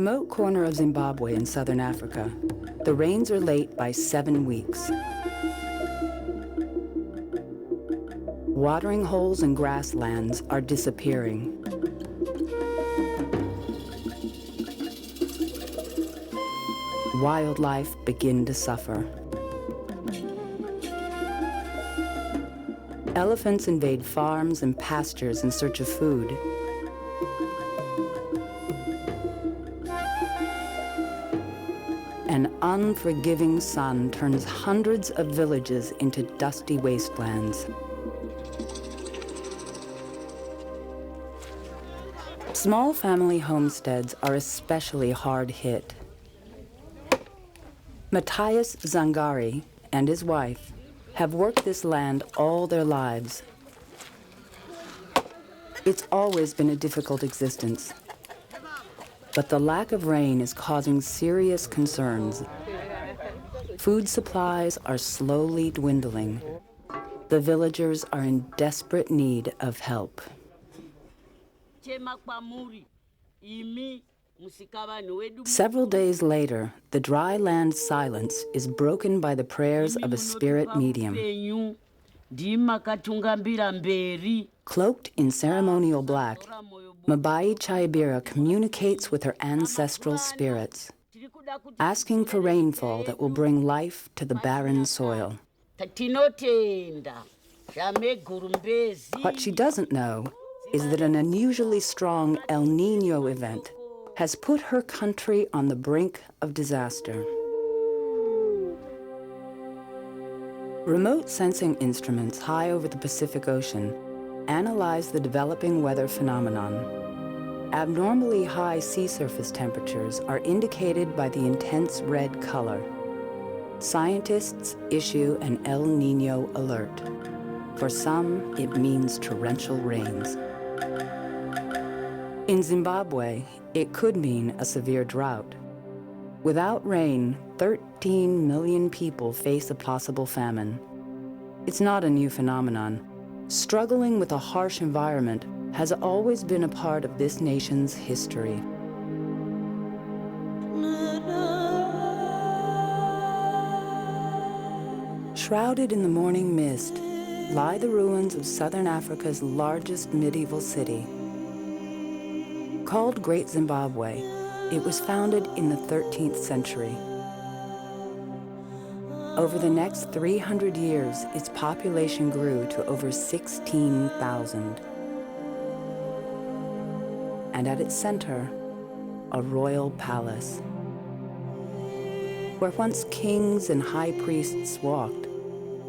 remote corner of Zimbabwe in southern Africa, the rains are late by 7 weeks. Watering holes and grasslands are disappearing. Wildlife begin to suffer. Elephants invade farms and pastures in search of food. An unforgiving sun turns hundreds of villages into dusty wastelands. Small family homesteads are especially hard hit. Matthias Zangari and his wife have worked this land all their lives. It's always been a difficult existence, but the lack of rain is causing serious concerns. Food supplies are slowly dwindling. The villagers are in desperate need of help. Several days later, the dry land silence is broken by the prayers of a spirit medium. Cloaked in ceremonial black, Mabai Chaibira communicates with her ancestral spirits, asking for rainfall that will bring life to the barren soil. What she doesn't know is that an unusually strong El Niño event has put her country on the brink of disaster. Remote sensing instruments high over the Pacific Ocean analyze the developing weather phenomenon. Abnormally high sea surface temperatures are indicated by the intense red color. Scientists issue an El Niño alert. For some, it means torrential rains. In Zimbabwe, it could mean a severe drought. Without rain, 13 million people face a possible famine. It's not a new phenomenon. Struggling with a harsh environment has always been a part of this nation's history. Shrouded in the morning mist lie the ruins of southern Africa's largest medieval city. Called Great Zimbabwe, it was founded in the 13th century. Over the next 300 years, its population grew to over 16,000. And at its center, a royal palace. Where once kings and high priests walked,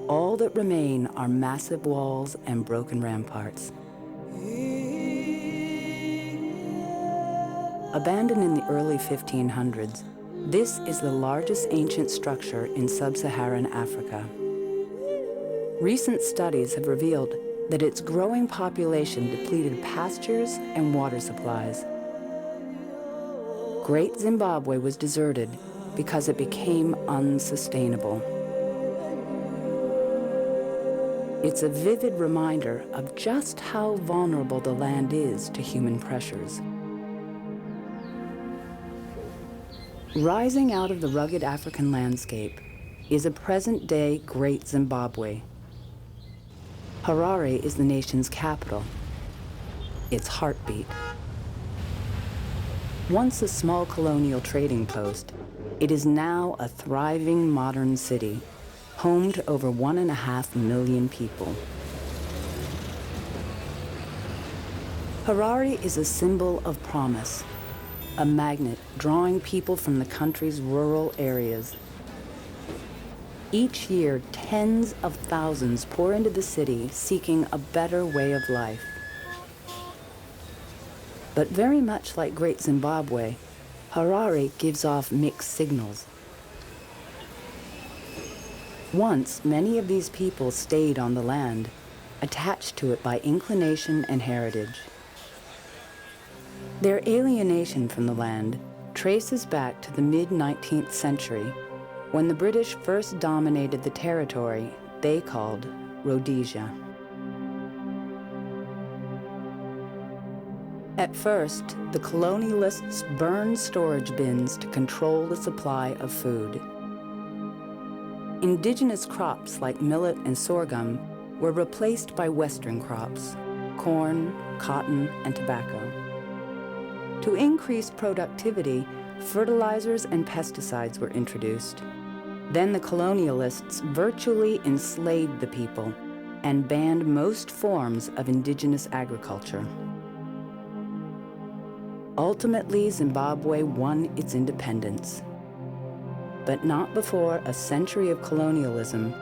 all that remain are massive walls and broken ramparts. Abandoned in the early 1500s, this is the largest ancient structure in sub-Saharan Africa. Recent studies have revealed that its growing population depleted pastures and water supplies. Great Zimbabwe was deserted because it became unsustainable. It's a vivid reminder of just how vulnerable the land is to human pressures. Rising out of the rugged African landscape is a present-day Great Zimbabwe. Harare is the nation's capital, its heartbeat. Once a small colonial trading post, it is now a thriving modern city, home to over 1.5 million people. Harare is a symbol of promise, a magnet drawing people from the country's rural areas. Each year, tens of thousands pour into the city seeking a better way of life. But very much like Great Zimbabwe, Harare gives off mixed signals. Once, many of these people stayed on the land, attached to it by inclination and heritage. Their alienation from the land traces back to the mid-19th century, when the British first dominated the territory they called Rhodesia. At At first, the colonialists burned storage bins to control the supply of food. Indigenous crops like millet and sorghum were replaced by Western crops, corn, cotton, and tobacco. To increase productivity, fertilizers and pesticides were introduced. Then the colonialists virtually enslaved the people and banned most forms of indigenous agriculture. Ultimately, Zimbabwe won its independence, but not before a century of colonialism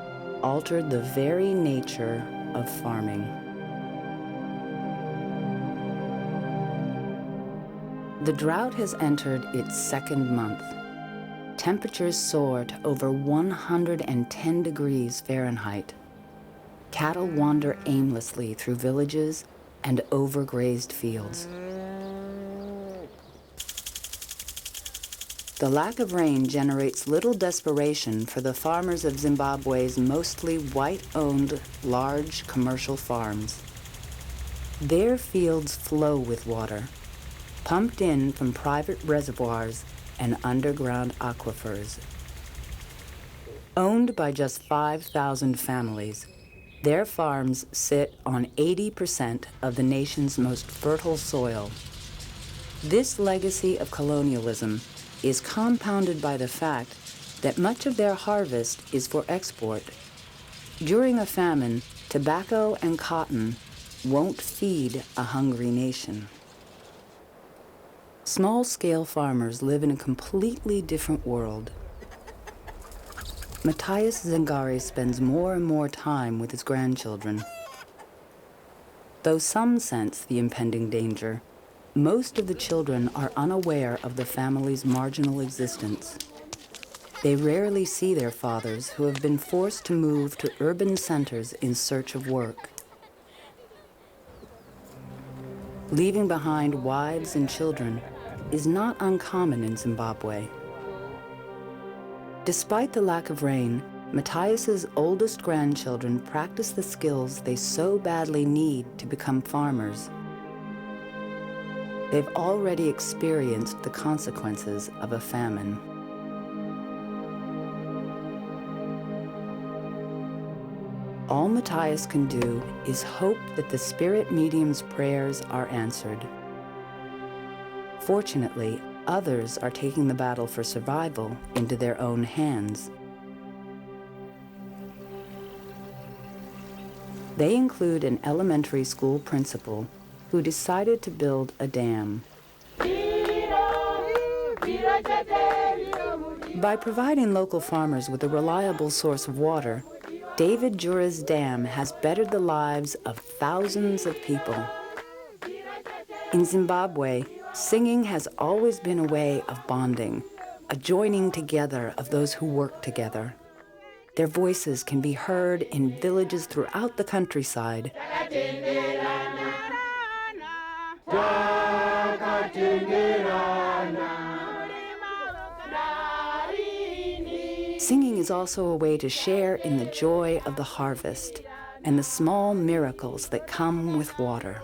altered the very nature of farming. The drought has entered its second month. Temperatures soar to over 110 degrees Fahrenheit. Cattle wander aimlessly through villages and overgrazed fields. The lack of rain generates little desperation for the farmers of Zimbabwe's mostly white-owned large commercial farms. Their fields flow with water, pumped in from private reservoirs and underground aquifers. Owned by just 5,000 families, their farms sit on 80% of the nation's most fertile soil. This legacy of colonialism is compounded by the fact that much of their harvest is for export. During a famine, tobacco and cotton won't feed a hungry nation. Small-scale farmers live in a completely different world. Matthias Zingari spends more and more time with his grandchildren. Though some sense the impending danger, most of the children are unaware of the family's marginal existence. They rarely see their fathers, who have been forced to move to urban centers in search of work. Leaving behind wives and children is not uncommon in Zimbabwe. Despite the lack of rain, Matthias's oldest grandchildren practice the skills they so badly need to become farmers. They've already experienced the consequences of a famine. All Matthias can do is hope that the spirit medium's prayers are answered. Fortunately, others are taking the battle for survival into their own hands. They include an elementary school principal who decided to build a dam. By providing local farmers with a reliable source of water, David Jura's dam has bettered the lives of thousands of people. In Zimbabwe, singing has always been a way of bonding, a joining together of those who work together. Their voices can be heard in villages throughout the countryside. Singing is also a way to share in the joy of the harvest and the small miracles that come with water.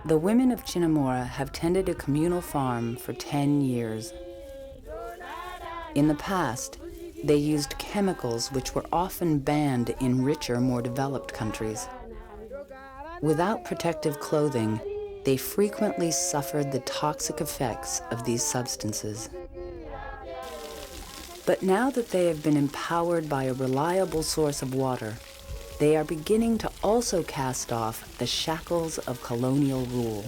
The women of Chinnamora have tended a communal farm for 10 years. In the past, they used chemicals which were often banned in richer, more developed countries. Without protective clothing, they frequently suffered the toxic effects of these substances. But now that they have been empowered by a reliable source of water, they are beginning to also cast off the shackles of colonial rule.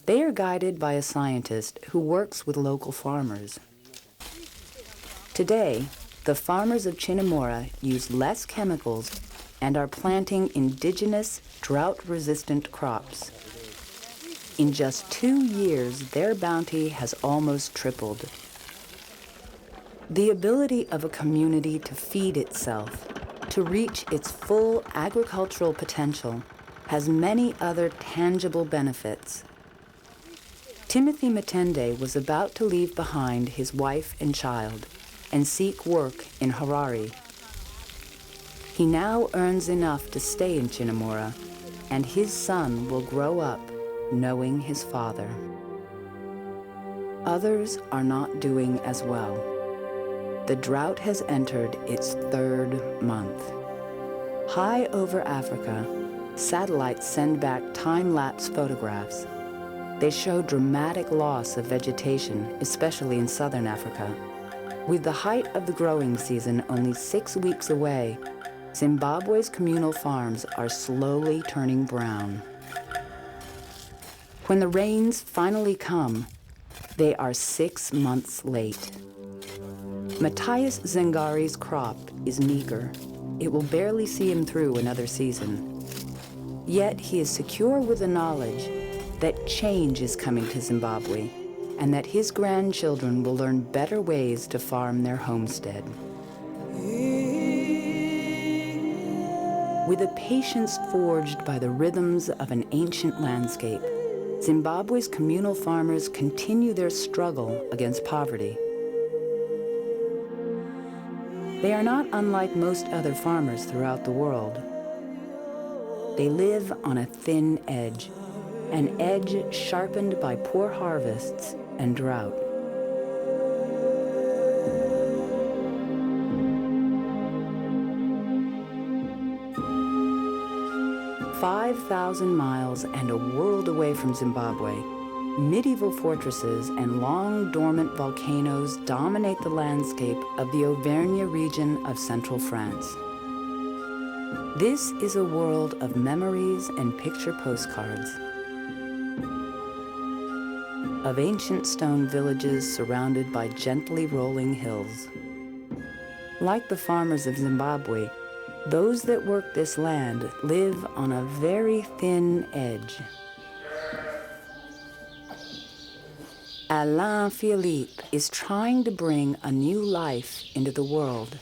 They are guided by a scientist who works with local farmers. Today, the farmers of Chinnamora use less chemicals and are planting indigenous, drought-resistant crops. In just 2 years, their bounty has almost tripled. The ability of a community to feed itself, to reach its full agricultural potential, has many other tangible benefits. Timothy Matende was about to leave behind his wife and child and seek work in Harare. He now earns enough to stay in Chinnamora, and his son will grow up knowing his father. Others are not doing as well. The drought has entered its third month. High over Africa, satellites send back time-lapse photographs. They show dramatic loss of vegetation, especially in southern Africa. With the height of the growing season only 6 weeks away, Zimbabwe's communal farms are slowly turning brown. When the rains finally come, they are 6 months late. Matthias Zengari's crop is meager. It will barely see him through another season. Yet he is secure with the knowledge that change is coming to Zimbabwe and that his grandchildren will learn better ways to farm their homestead. With a patience forged by the rhythms of an ancient landscape, Zimbabwe's communal farmers continue their struggle against poverty. They are not unlike most other farmers throughout the world. They live on a thin edge, an edge sharpened by poor harvests and drought. "5,000 miles and a world away from Zimbabwe, medieval fortresses and long dormant volcanoes dominate the landscape of the Auvergne region of central France. This is a world of memories and picture postcards, of ancient stone villages surrounded by gently rolling hills. Like the farmers of Zimbabwe, those that work this land live on a very thin edge. Alain Philippe is trying to bring a new life into the world.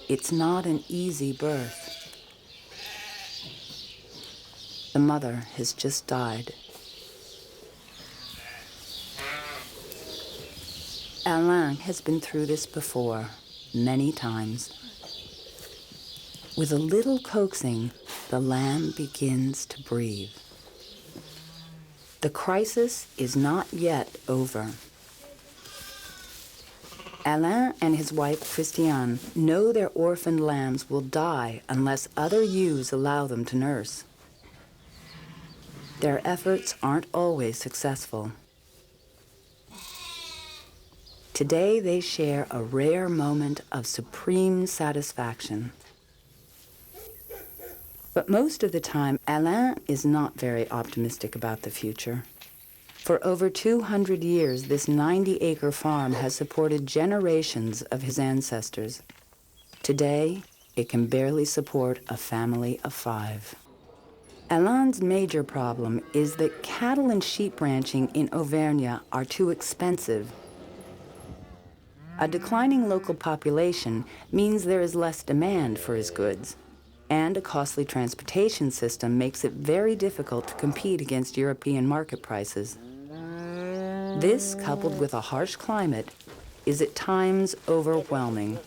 It's not an easy birth. The mother has just died. Alain has been through this before, many times. With a little coaxing, the lamb begins to breathe. The crisis is not yet over. Alain and his wife, Christiane, know their orphaned lambs will die unless other ewes allow them to nurse. Their efforts aren't always successful. Today, they share a rare moment of supreme satisfaction. But most of the time, Alain is not very optimistic about the future. For over 200 years, this 90-acre farm has supported generations of his ancestors. Today, it can barely support a family of 5. Alain's major problem is that cattle and sheep ranching in Auvergne are too expensive. A declining local population means there is less demand for his goods, and a costly transportation system makes it very difficult to compete against European market prices. This, coupled with a harsh climate, is at times overwhelming.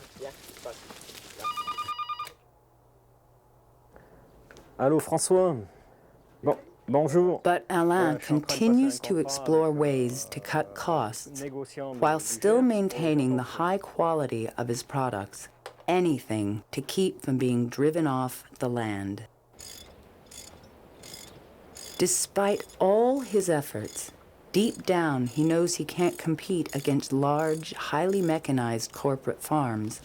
Allô, François. Bonjour. But Alain continues to explore ways to cut costs while still maintaining the high quality of his products. Anything to keep from being driven off the land. Despite all his efforts, deep down he knows he can't compete against large, highly mechanized corporate farms.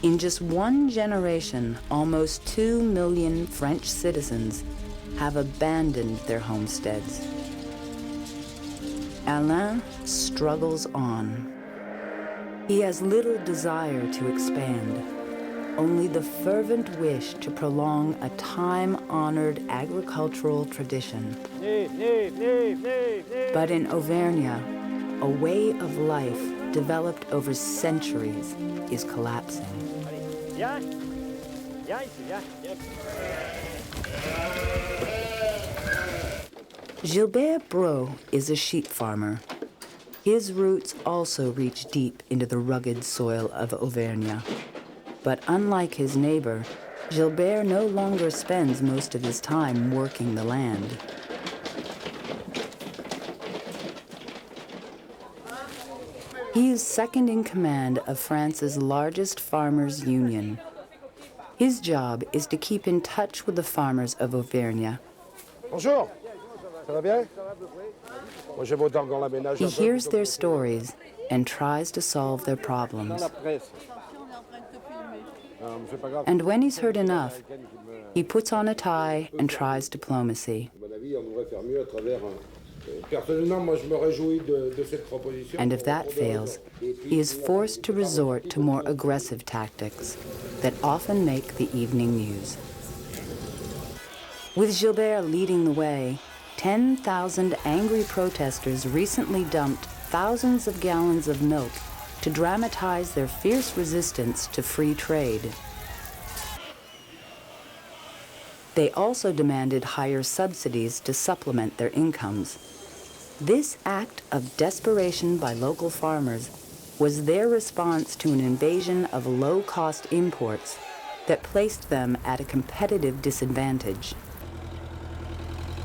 In just one generation, almost 2 million French citizens have abandoned their homesteads. Alain struggles on. He has little desire to expand, only the fervent wish to prolong a time-honored agricultural tradition. But in Auvergne, a way of life developed over centuries is collapsing. Gilbert Brault is a sheep farmer. His roots also reach deep into the rugged soil of Auvergne. But unlike his neighbor, Gilbert no longer spends most of his time working the land. He is second in command of France's largest farmers' union. His job is to keep in touch with the farmers of Auvergne. Bonjour, ça va bien? Moi, j'aime autant qu'on l'aménage He un peu hears plutôt their que- stories and tries to solve their problems. Dans la presse. Non, mais c'est pas grave. And when he's heard enough, he puts on a tie and tries diplomacy. À mon avis, on devrait faire mieux à travers. Personnellement, moi, je me réjouis de cette proposition. And if that fails, he is forced to resort to more aggressive tactics that often make the evening news. With Gilbert leading the way, 10,000 angry protesters recently dumped thousands of gallons of milk to dramatize their fierce resistance to free trade. They also demanded higher subsidies to supplement their incomes. This act of desperation by local farmers was their response to an invasion of low-cost imports that placed them at a competitive disadvantage.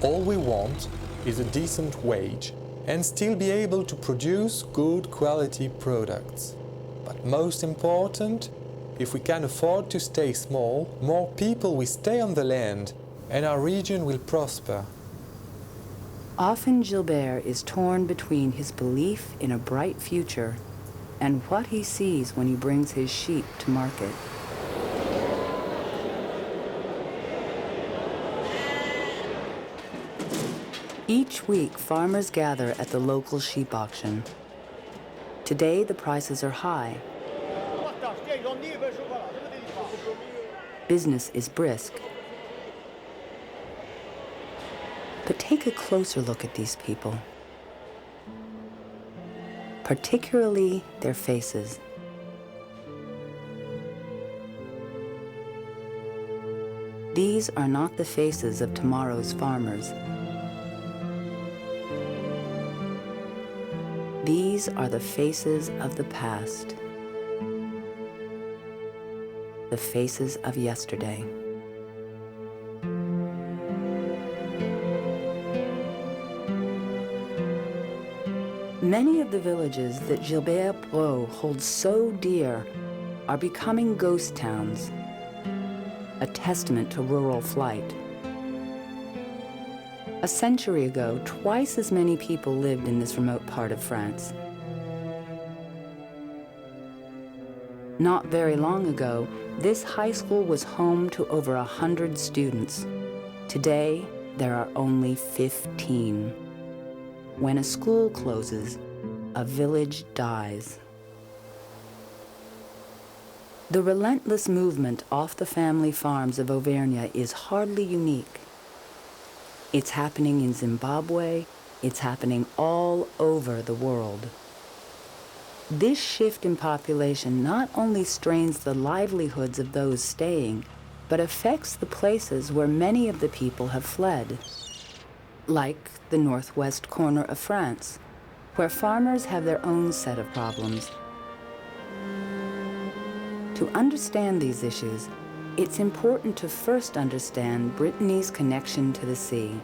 All we want is a decent wage and still be able to produce good quality products. But most important, if we can afford to stay small, more people will stay on the land and our region will prosper. Often Gilbert is torn between his belief in a bright future and what he sees when he brings his sheep to market. Each week, farmers gather at the local sheep auction. Today, the prices are high. Business is brisk. But take a closer look at these people, particularly their faces. These are not the faces of tomorrow's farmers. These are the faces of the past, the faces of yesterday. Many of the villages that Gilbert Broix holds so dear are becoming ghost towns, a testament to rural flight. A century ago, twice as many people lived in this remote part of France. Not very long ago, this high school was home to over 100 students. Today, there are only 15. When a school closes, a village dies. The relentless movement off the family farms of Auvergne is hardly unique. It's happening in Zimbabwe, it's happening all over the world. This shift in population not only strains the livelihoods of those staying, but affects the places where many of the people have fled, like the northwest corner of France, where farmers have their own set of problems. To understand these issues, it's important to first understand Brittany's connection to the sea.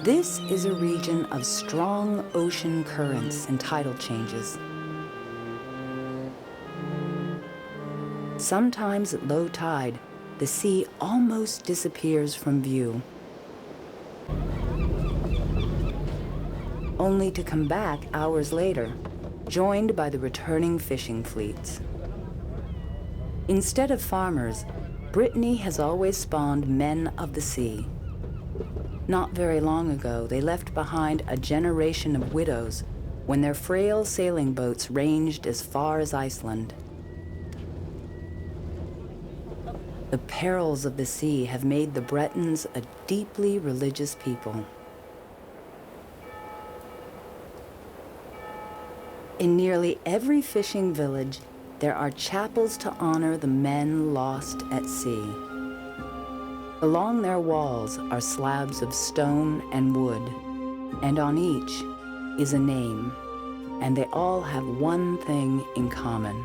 This is a region of strong ocean currents and tidal changes. Sometimes at low tide, the sea almost disappears from view, only to come back hours later, joined by the returning fishing fleets. Instead of farmers, Brittany has always spawned men of the sea. Not very long ago, they left behind a generation of widows when their frail sailing boats ranged as far as Iceland. The perils of the sea have made the Bretons a deeply religious people. In nearly every fishing village, there are chapels to honor the men lost at sea. Along their walls are slabs of stone and wood, and on each is a name, and they all have one thing in common.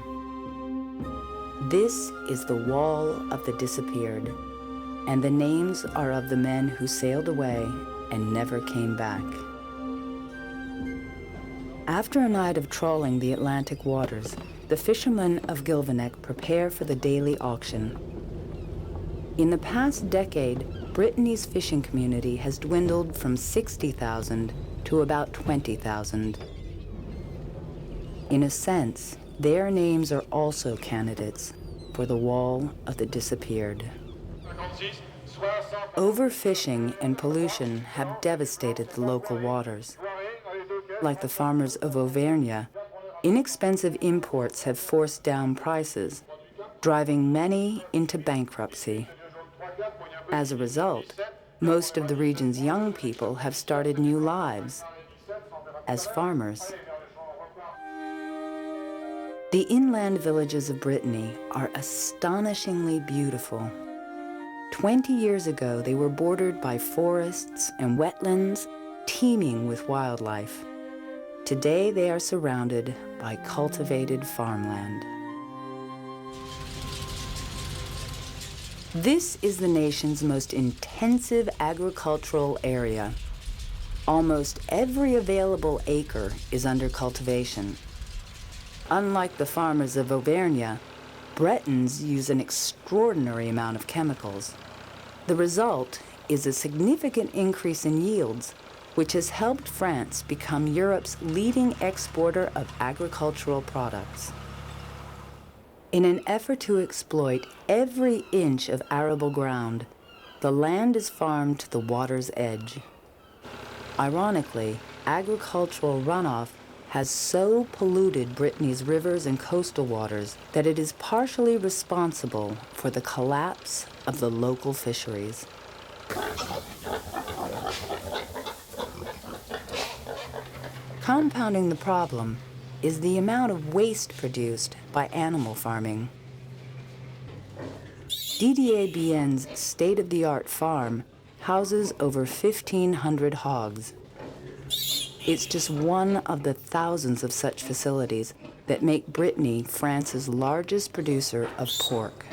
This is the Wall of the Disappeared, and the names are of the men who sailed away and never came back. After a night of trawling the Atlantic waters, the fishermen of Gilvanek prepare for the daily auction. In the past decade, Brittany's fishing community has dwindled from 60,000 to about 20,000. In a sense, their names are also candidates for the Wall of the Disappeared. Overfishing and pollution have devastated the local waters. Like the farmers of Auvergne, inexpensive imports have forced down prices, driving many into bankruptcy. As a result, most of the region's young people have started new lives as farmers. The inland villages of Brittany are astonishingly beautiful. 20 years ago, they were bordered by forests and wetlands teeming with wildlife. Today, they are surrounded by cultivated farmland. This is the nation's most intensive agricultural area. Almost every available acre is under cultivation. Unlike the farmers of Auvergne, Bretons use an extraordinary amount of chemicals. The result is a significant increase in yields, which has helped France become Europe's leading exporter of agricultural products. In an effort to exploit every inch of arable ground, the land is farmed to the water's edge. Ironically, agricultural runoff has so polluted Brittany's rivers and coastal waters that it is partially responsible for the collapse of the local fisheries. Compounding the problem is the amount of waste produced by animal farming. Didier Bien's state-of-the-art farm houses over 1,500 hogs. It's just one of the thousands of such facilities that make Brittany France's largest producer of pork.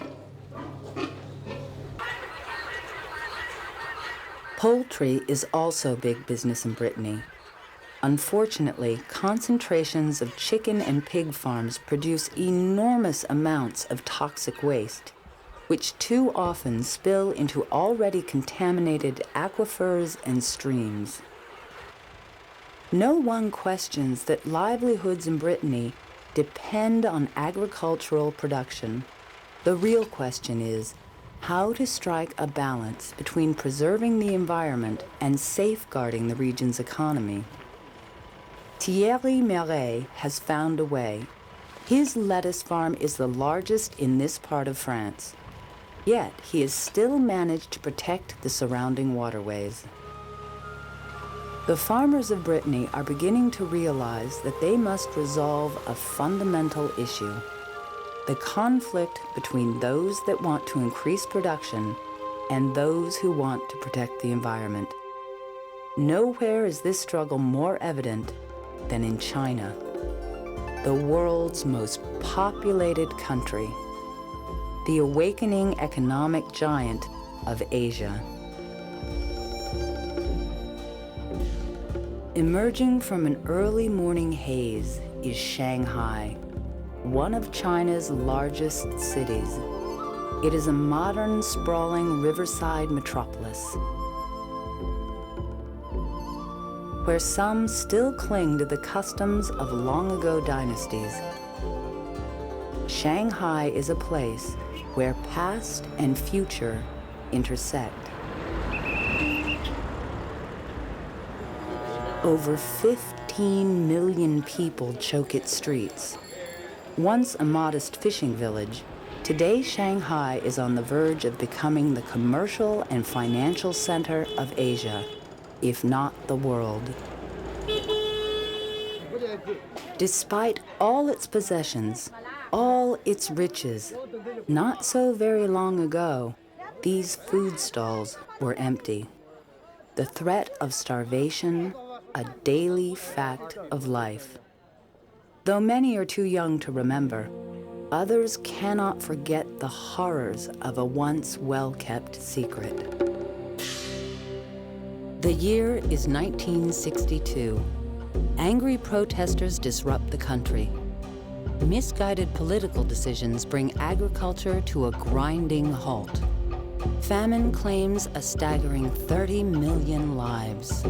Poultry is also big business in Brittany. Unfortunately, concentrations of chicken and pig farms produce enormous amounts of toxic waste, which too often spill into already contaminated aquifers and streams. No one questions that livelihoods in Brittany depend on agricultural production. The real question is how to strike a balance between preserving the environment and safeguarding the region's economy. Thierry Meret has found a way. His lettuce farm is the largest in this part of France. Yet he has still managed to protect the surrounding waterways. The farmers of Brittany are beginning to realize that they must resolve a fundamental issue: the conflict between those that want to increase production and those who want to protect the environment. Nowhere is this struggle more evident than in China, the world's most populated country, the awakening economic giant of Asia. Emerging from an early morning haze is Shanghai, one of China's largest cities. It is a modern, sprawling riverside metropolis, where some still cling to the customs of long-ago dynasties. Shanghai is a place where past and future intersect. Over 15 million people choke its streets. Once a modest fishing village, today Shanghai is on the verge of becoming the commercial and financial center of Asia, if not the world. Despite all its possessions, all its riches, not so very long ago, these food stalls were empty. The threat of starvation, a daily fact of life. Though many are too young to remember, others cannot forget the horrors of a once well-kept secret. The year is 1962. Angry protesters disrupt the country. Misguided political decisions bring agriculture to a grinding halt. Famine claims a staggering 30 million lives.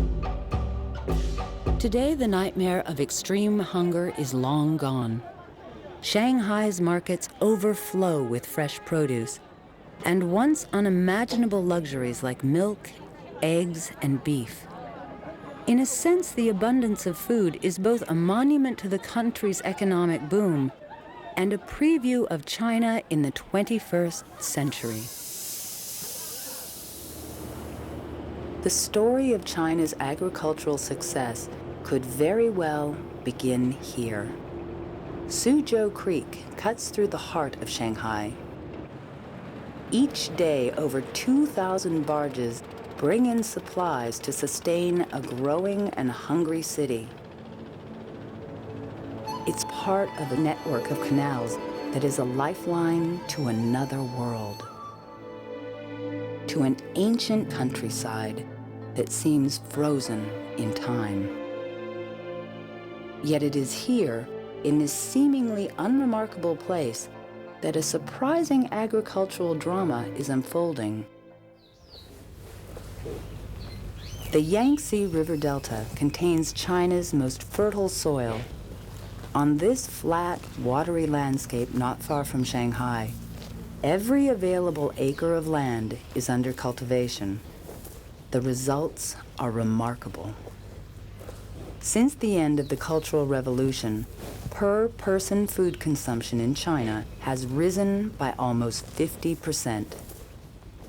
Today, the nightmare of extreme hunger is long gone. Shanghai's markets overflow with fresh produce, and once unimaginable luxuries like milk, eggs, and beef. In a sense, the abundance of food is both a monument to the country's economic boom and a preview of China in the 21st century. The story of China's agricultural success could very well begin here. Suzhou Creek cuts through the heart of Shanghai. Each day, over 2,000 barges bring in supplies to sustain a growing and hungry city. It's part of a network of canals that is a lifeline to another world, to an ancient countryside that seems frozen in time. Yet it is here, in this seemingly unremarkable place, that a surprising agricultural drama is unfolding. The Yangtze River Delta contains China's most fertile soil. On this flat, watery landscape not far from Shanghai, every available acre of land is under cultivation. The results are remarkable. Since the end of the Cultural Revolution, per-person food consumption in China has risen by almost 50%.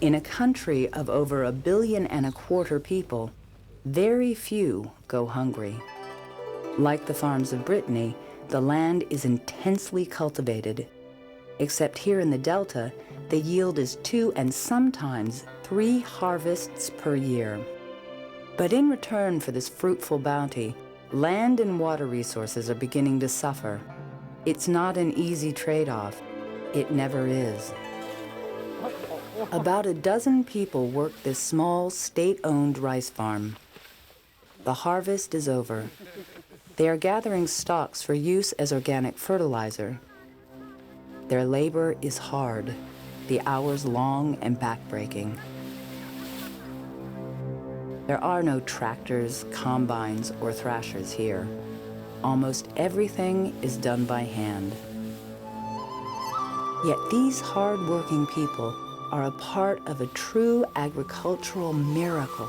In a country of over 1.25 billion people, very few go hungry. Like the farms of Brittany, the land is intensely cultivated. Except here in the Delta, the yield is 2 and sometimes 3 harvests per year. But in return for this fruitful bounty, land and water resources are beginning to suffer. It's not an easy trade-off. It never is. About a dozen people work this small, state-owned rice farm. The harvest is over. They are gathering stalks for use as organic fertilizer. Their labor is hard, the hours long and backbreaking. There are no tractors, combines, or thrashers here. Almost everything is done by hand. Yet these hard-working people are a part of a true agricultural miracle.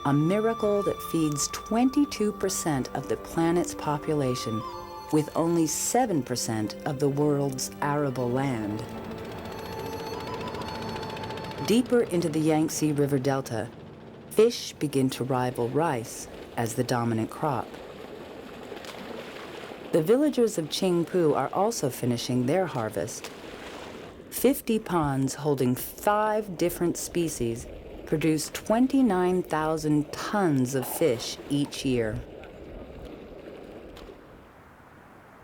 A miracle that feeds 22% of the planet's population with only 7% of the world's arable land. Deeper into the Yangtze River Delta, fish begin to rival rice as the dominant crop. The villagers of Qingpu are also finishing their harvest. 50 ponds holding 5 different species produce 29,000 tons of fish each year.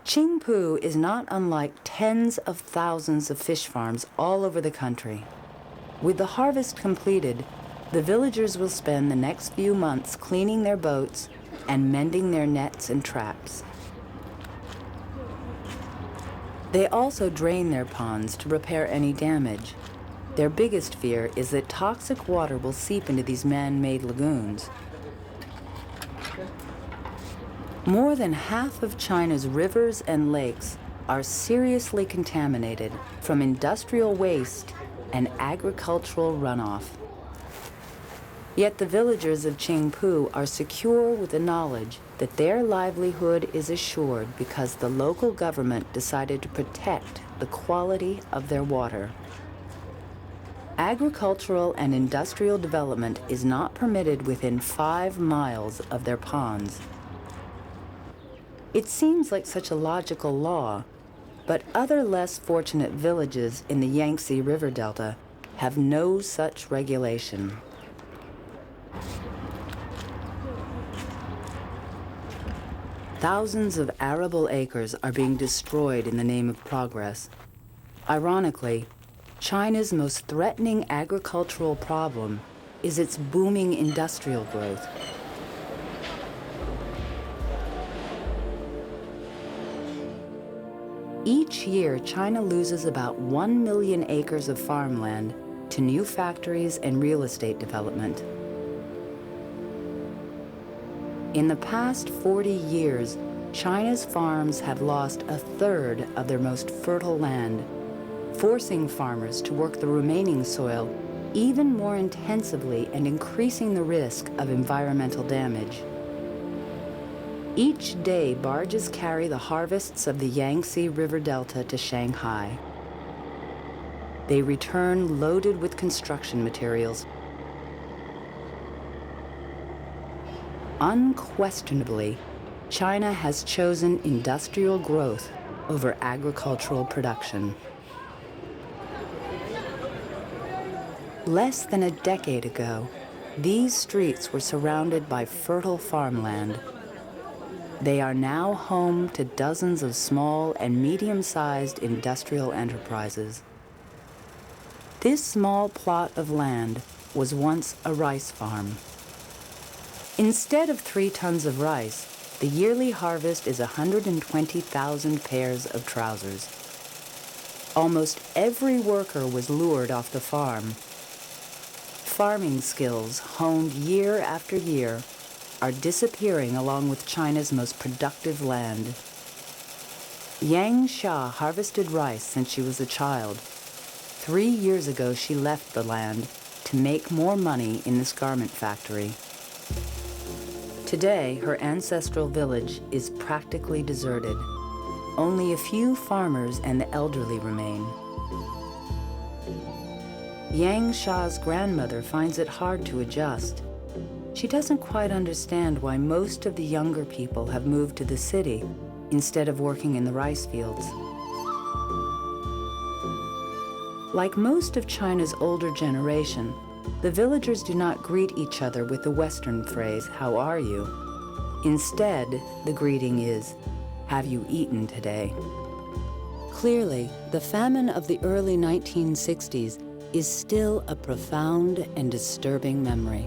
Qingpu is not unlike tens of thousands of fish farms all over the country. With the harvest completed, the villagers will spend the next few months cleaning their boats and mending their nets and traps. They also drain their ponds to repair any damage. Their biggest fear is that toxic water will seep into these man-made lagoons. More than half of China's rivers and lakes are seriously contaminated from industrial waste and agricultural runoff. Yet the villagers of Qingpu are secure with the knowledge that their livelihood is assured because the local government decided to protect the quality of their water. Agricultural and industrial development is not permitted within 5 miles of their ponds. It seems like such a logical law, but other less fortunate villages in the Yangtze River Delta have no such regulation. Thousands of arable acres are being destroyed in the name of progress. Ironically, China's most threatening agricultural problem is its booming industrial growth. Each year, China loses about 1 million acres of farmland to new factories and real estate development. In the past 40 years, China's farms have lost a third of their most fertile land, forcing farmers to work the remaining soil even more intensively and increasing the risk of environmental damage. Each day, barges carry the harvests of the Yangtze River Delta to Shanghai. They return loaded with construction materials. Unquestionably, China has chosen industrial growth over agricultural production. Less than a decade ago, these streets were surrounded by fertile farmland. They are now home to dozens of small and medium-sized industrial enterprises. This small plot of land was once a rice farm. Instead of 3 tons of rice, the yearly harvest is 120,000 pairs of trousers. Almost every worker was lured off the farm. Farming skills honed year after year are disappearing along with China's most productive land. Yang Xia harvested rice since she was a child. 3 years ago, she left the land to make more money in this garment factory. Today, her ancestral village is practically deserted. Only a few farmers and the elderly remain. Yang Xia's grandmother finds it hard to adjust. She doesn't quite understand why most of the younger people have moved to the city instead of working in the rice fields. Like most of China's older generation, the villagers do not greet each other with the Western phrase, "How are you?" Instead, the greeting is, "Have you eaten today?" Clearly, the famine of the early 1960s is still a profound and disturbing memory.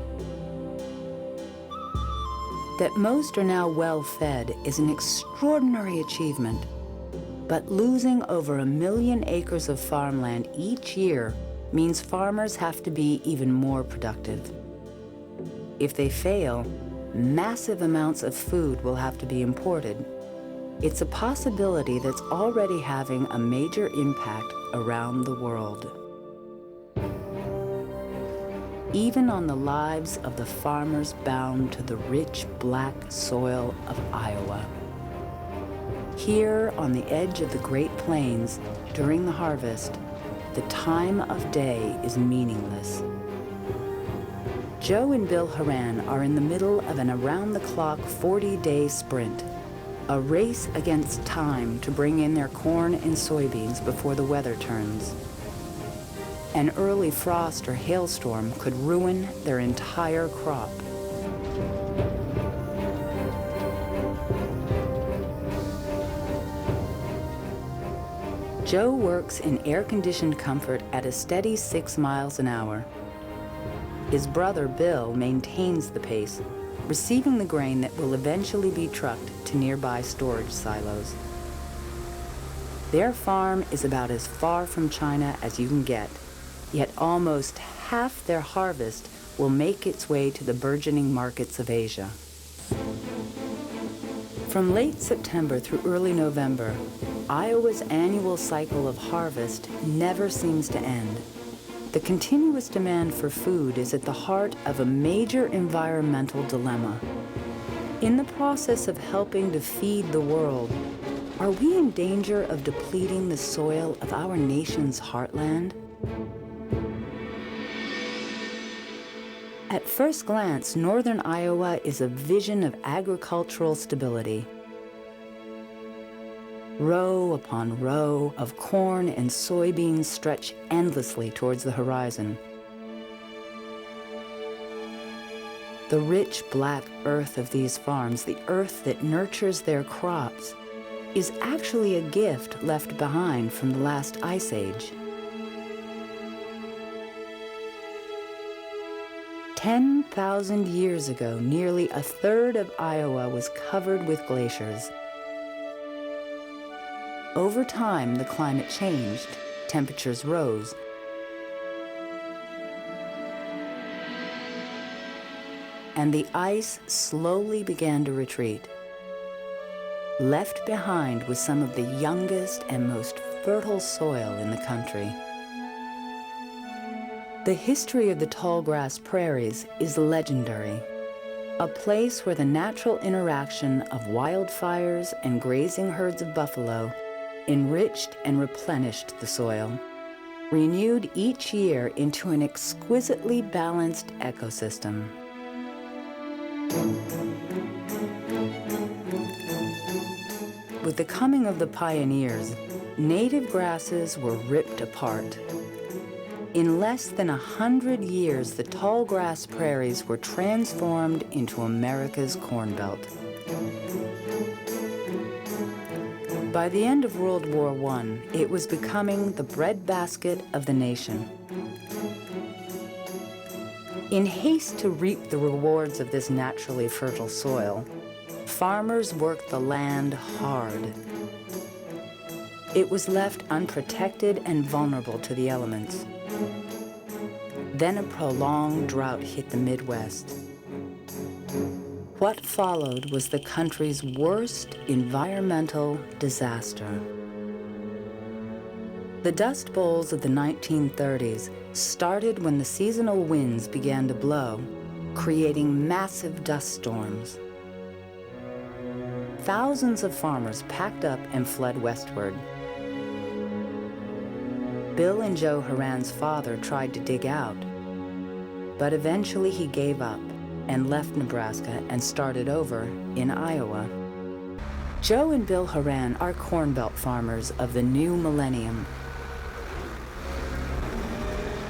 That most are now well-fed is an extraordinary achievement, but losing over 1 million acres of farmland each year means farmers have to be even more productive. If they fail, massive amounts of food will have to be imported. It's a possibility that's already having a major impact around the world. Even on the lives of the farmers bound to the rich black soil of Iowa. Here on the edge of the Great Plains, during the harvest, the time of day is meaningless. Joe and Bill Horan are in the middle of an around-the-clock 40-day sprint, a race against time to bring in their corn and soybeans before the weather turns. An early frost or hailstorm could ruin their entire crop. Joe works in air-conditioned comfort at a steady 6 miles an hour. His brother, Bill, maintains the pace, receiving the grain that will eventually be trucked to nearby storage silos. Their farm is about as far from China as you can get, yet almost half their harvest will make its way to the burgeoning markets of Asia. From late September through early November, Iowa's annual cycle of harvest never seems to end. The continuous demand for food is at the heart of a major environmental dilemma. In the process of helping to feed the world, are we in danger of depleting the soil of our nation's heartland? At first glance, northern Iowa is a vision of agricultural stability. Row upon row of corn and soybeans stretch endlessly towards the horizon. The rich black earth of these farms, the earth that nurtures their crops, is actually a gift left behind from the last ice age. 10,000 years ago, nearly a third of Iowa was covered with glaciers. Over time, the climate changed, temperatures rose. And the ice slowly began to retreat. Left behind was some of the youngest and most fertile soil in the country. The history of the tallgrass prairies is legendary, a place where the natural interaction of wildfires and grazing herds of buffalo enriched and replenished the soil, renewed each year into an exquisitely balanced ecosystem. With the coming of the pioneers, native grasses were ripped apart. In less than 100 years, the tallgrass prairies were transformed into America's Corn Belt. By the end of World War I, it was becoming the breadbasket of the nation. In haste to reap the rewards of this naturally fertile soil, farmers worked the land hard. It was left unprotected and vulnerable to the elements. Then a prolonged drought hit the Midwest. What followed was the country's worst environmental disaster. The Dust Bowls of the 1930s started when the seasonal winds began to blow, creating massive dust storms. Thousands of farmers packed up and fled westward. Bill and Joe Horan's father tried to dig out, but eventually he gave up and left Nebraska and started over in Iowa. Joe and Bill Horan are Corn Belt farmers of the new millennium.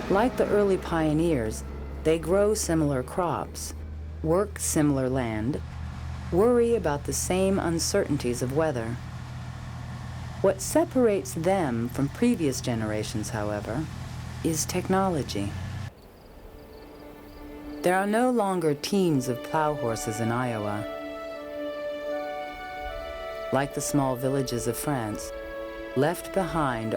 Like the early pioneers, they grow similar crops, work similar land, worry about the same uncertainties of weather. What separates them from previous generations, however, is technology. There are no longer teams of plow horses in Iowa. Like the small villages of France, left behind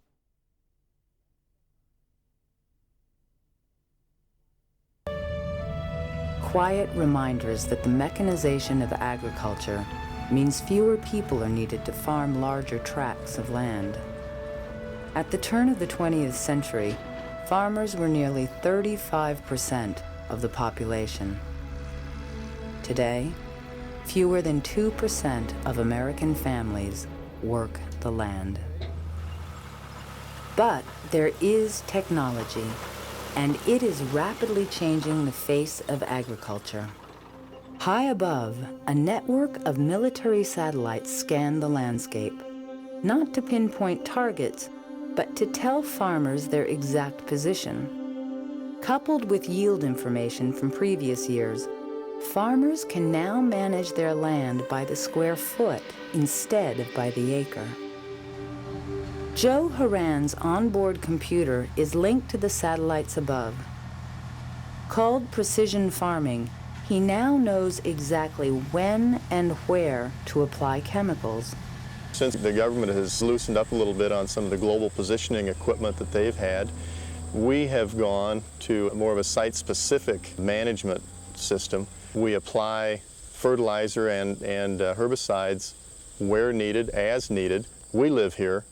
quiet reminders that the mechanization of agriculture means fewer people are needed to farm larger tracts of land. At the turn of the 20th century, farmers were nearly 35% of the population. Today, fewer than 2% of American families work the land. But there is technology, and it is rapidly changing the face of agriculture. High above, a network of military satellites scan the landscape, not to pinpoint targets, but to tell farmers their exact position. Coupled with yield information from previous years, farmers can now manage their land by the square foot instead of by the acre. Joe Horan's onboard computer is linked to the satellites above. Called precision farming, he now knows exactly when and where to apply chemicals. Since the government has loosened up a little bit on some of the global positioning equipment that they've had, we have gone to more of a site-specific management system. We apply fertilizer and herbicides where needed, as needed. We live here.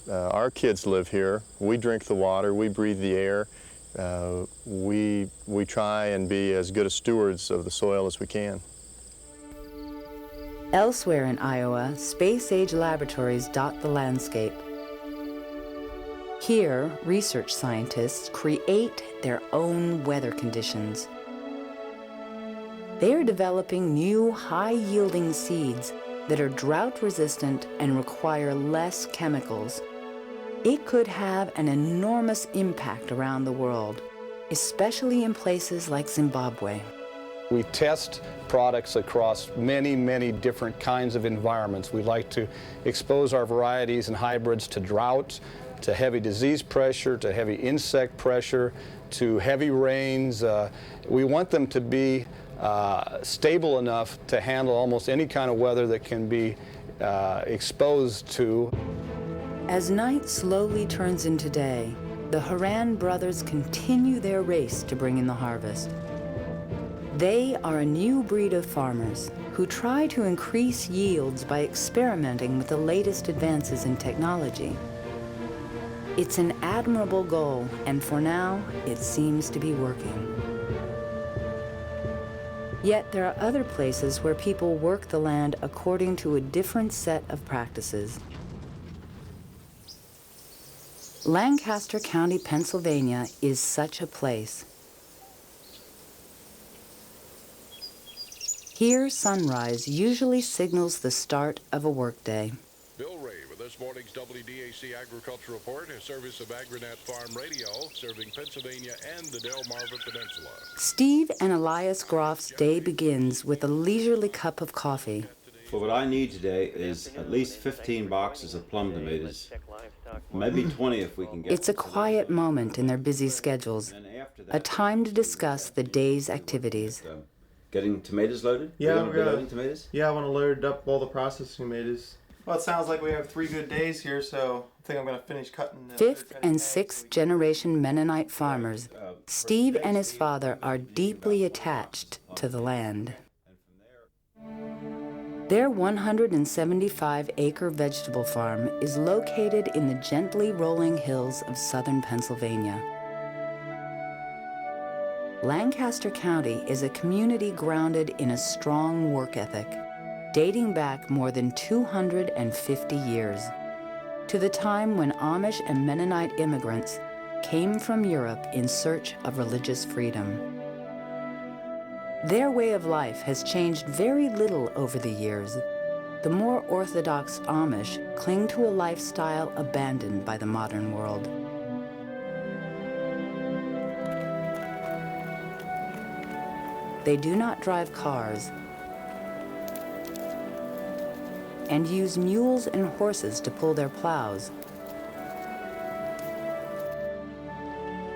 Our kids live here. We drink the water. We breathe the air. We try and be as good as stewards of the soil as we can. Elsewhere in Iowa, space-age laboratories dot the landscape. Here, research scientists create their own weather conditions. They are developing new high-yielding seeds that are drought-resistant and require less chemicals. It could have an enormous impact around the world, especially in places like Zimbabwe. We test products across many, many different kinds of environments. We like to expose our varieties and hybrids to drought, to heavy disease pressure, to heavy insect pressure, to heavy rains. We want them to be stable enough to handle almost any kind of weather that can be exposed to. As night slowly turns into day, the Haran brothers continue their race to bring in the harvest. They are a new breed of farmers who try to increase yields by experimenting with the latest advances in technology. It's an admirable goal, and for now, it seems to be working. Yet there are other places where people work the land according to a different set of practices. Lancaster County, Pennsylvania is such a place. Here, sunrise usually signals the start of a workday. Bill Ray with this morning's WDAC Agriculture Report, a service of AgriNet Farm Radio, serving Pennsylvania and the Delmarva Peninsula. Steve and Elias Groff's day begins with a leisurely cup of coffee. Well, what I need today is at least 15 boxes of plum tomatoes, maybe 20 if we can get. It's a quiet moment in their busy schedules, a time to discuss the day's activities. Getting tomatoes loaded? Yeah, we're loading tomatoes? Yeah, I want to load up all the processed tomatoes. Well, it sounds like we have 3 good days here, so I think I'm going to finish cutting. Fifth and sixth generation Mennonite farmers, Steve and his father are deeply attached to the land. Their 175-acre vegetable farm is located in the gently rolling hills of southern Pennsylvania. Lancaster County is a community grounded in a strong work ethic, dating back more than 250 years, to the time when Amish and Mennonite immigrants came from Europe in search of religious freedom. Their way of life has changed very little over the years. The more orthodox Amish cling to a lifestyle abandoned by the modern world. They do not drive cars and use mules and horses to pull their plows.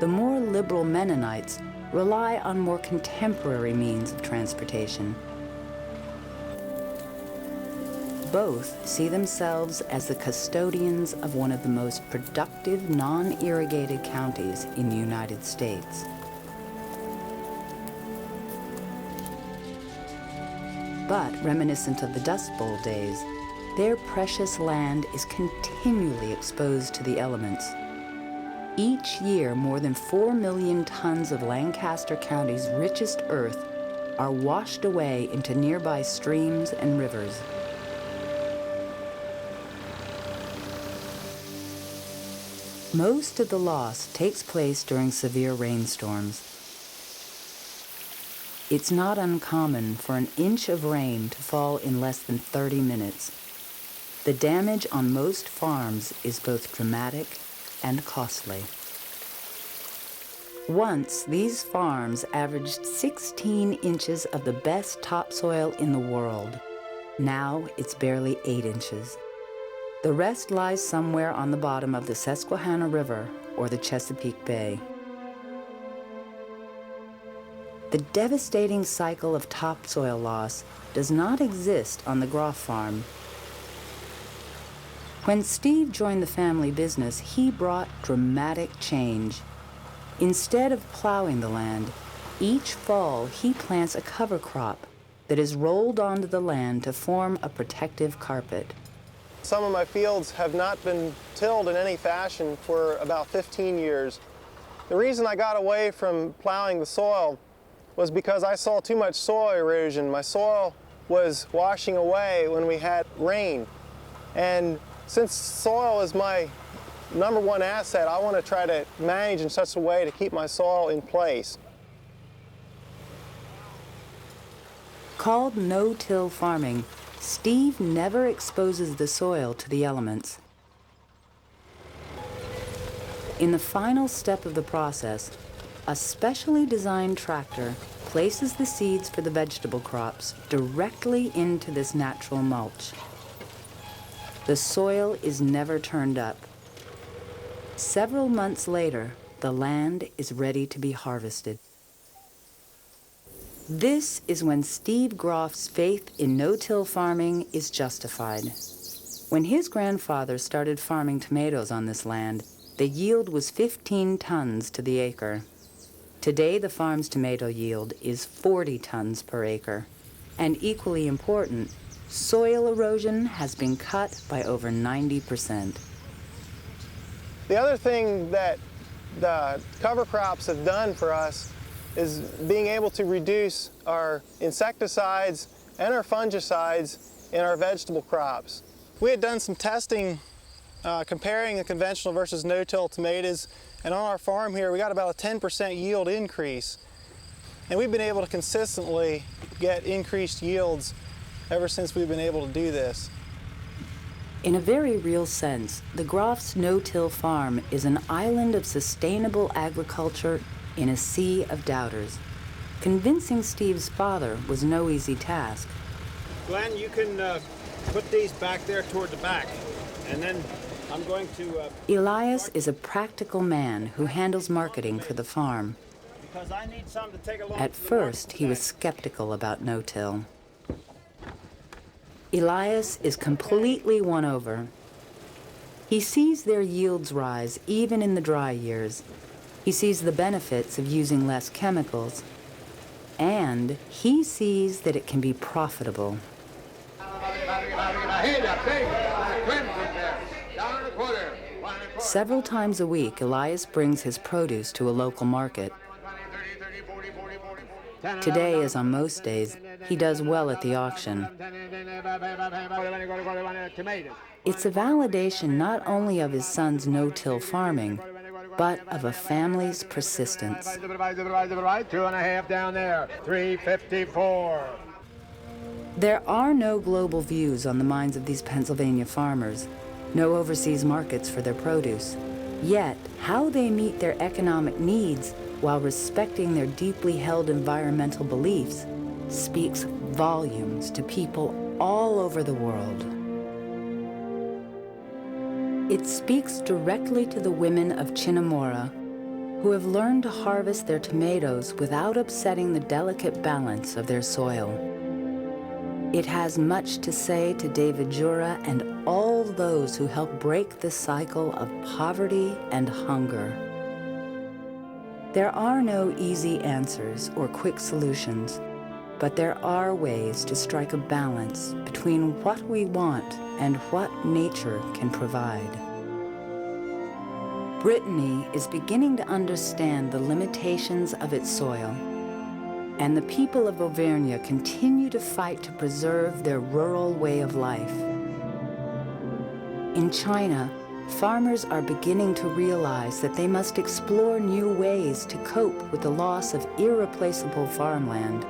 The more liberal Mennonites rely on more contemporary means of transportation. Both see themselves as the custodians of one of the most productive non-irrigated counties in the United States. But reminiscent of the Dust Bowl days, their precious land is continually exposed to the elements. Each year, more than 4 million tons of Lancaster County's richest earth are washed away into nearby streams and rivers. Most of the loss takes place during severe rainstorms. It's not uncommon for an inch of rain to fall in less than 30 minutes. The damage on most farms is both dramatic and costly. Once, these farms averaged 16 inches of the best topsoil in the world. Now, it's barely 8 inches. The rest lies somewhere on the bottom of the Susquehanna River or the Chesapeake Bay. The devastating cycle of topsoil loss does not exist on the Groff farm. When Steve joined the family business, he brought dramatic change. Instead of plowing the land, each fall he plants a cover crop that is rolled onto the land to form a protective carpet. Some of my fields have not been tilled in any fashion for about 15 years. The reason I got away from plowing the soil was because I saw too much soil erosion. My soil was washing away when we had rain. And since soil is my #1 asset, I want to try to manage in such a way to keep my soil in place. Called no-till farming, Steve never exposes the soil to the elements. In the final step of the process, a specially designed tractor places the seeds for the vegetable crops directly into this natural mulch. The soil is never turned up. Several months later, the land is ready to be harvested. This is when Steve Groff's faith in no-till farming is justified. When his grandfather started farming tomatoes on this land, the yield was 15 tons to the acre. Today, the farm's tomato yield is 40 tons per acre. And equally important, soil erosion has been cut by over 90%. The other thing that the cover crops have done for us is being able to reduce our insecticides and our fungicides in our vegetable crops. We had done some testing comparing the conventional versus no-till tomatoes, and on our farm here we got about a 10% yield increase. And we've been able to consistently get increased yields ever since we've been able to do this. In a very real sense, the Groff's no-till farm is an island of sustainable agriculture in a sea of doubters. Convincing Steve's father was no easy task. Glenn, you can put these back there toward the back, and then I'm going to... Elias is a practical man who handles marketing for the farm. Because I need some to take along. At first, he was skeptical about no-till. Elias is completely won over. He sees their yields rise even in the dry years. He sees the benefits of using less chemicals. And he sees that it can be profitable. Several times a week, Elias brings his produce to a local market. Today, as on most days, he does well at the auction. It's a validation not only of his son's no-till farming, but of a family's persistence. 2.5 down there, 354. There are no global views on the minds of these Pennsylvania farmers, no overseas markets for their produce. Yet, how they meet their economic needs while respecting their deeply held environmental beliefs speaks volumes to people all over the world. It speaks directly to the women of Chinnamora, who have learned to harvest their tomatoes without upsetting the delicate balance of their soil. It has much to say to David Jura and all those who help break the cycle of poverty and hunger. There are no easy answers or quick solutions, but there are ways to strike a balance between what we want and what nature can provide. Brittany is beginning to understand the limitations of its soil, and the people of Auvergne continue to fight to preserve their rural way of life. In China, farmers are beginning to realize that they must explore new ways to cope with the loss of irreplaceable farmland.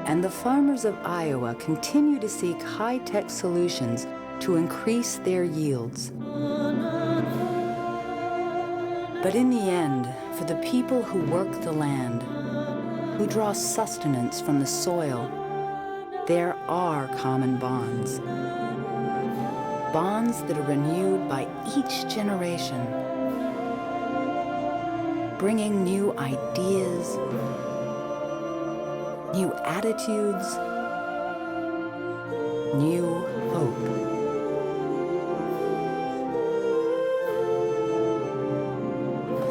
And the farmers of Iowa continue to seek high-tech solutions to increase their yields. But in the end, for the people who work the land, who draw sustenance from the soil, there are common bonds. Bonds that are renewed by each generation, bringing new ideas, new attitudes, new hope.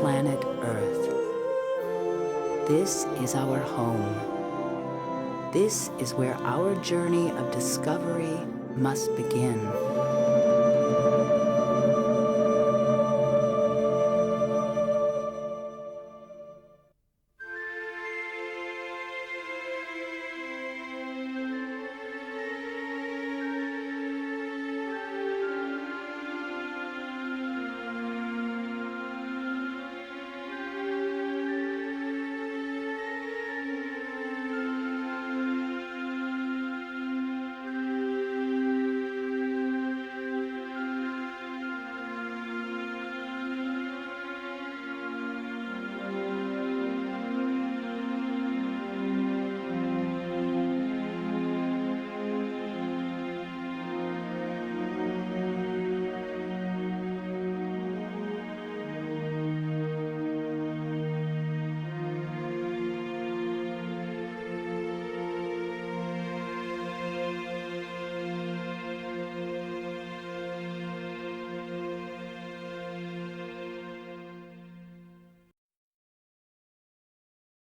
Planet Earth. This is our home. This is where our journey of discovery must begin.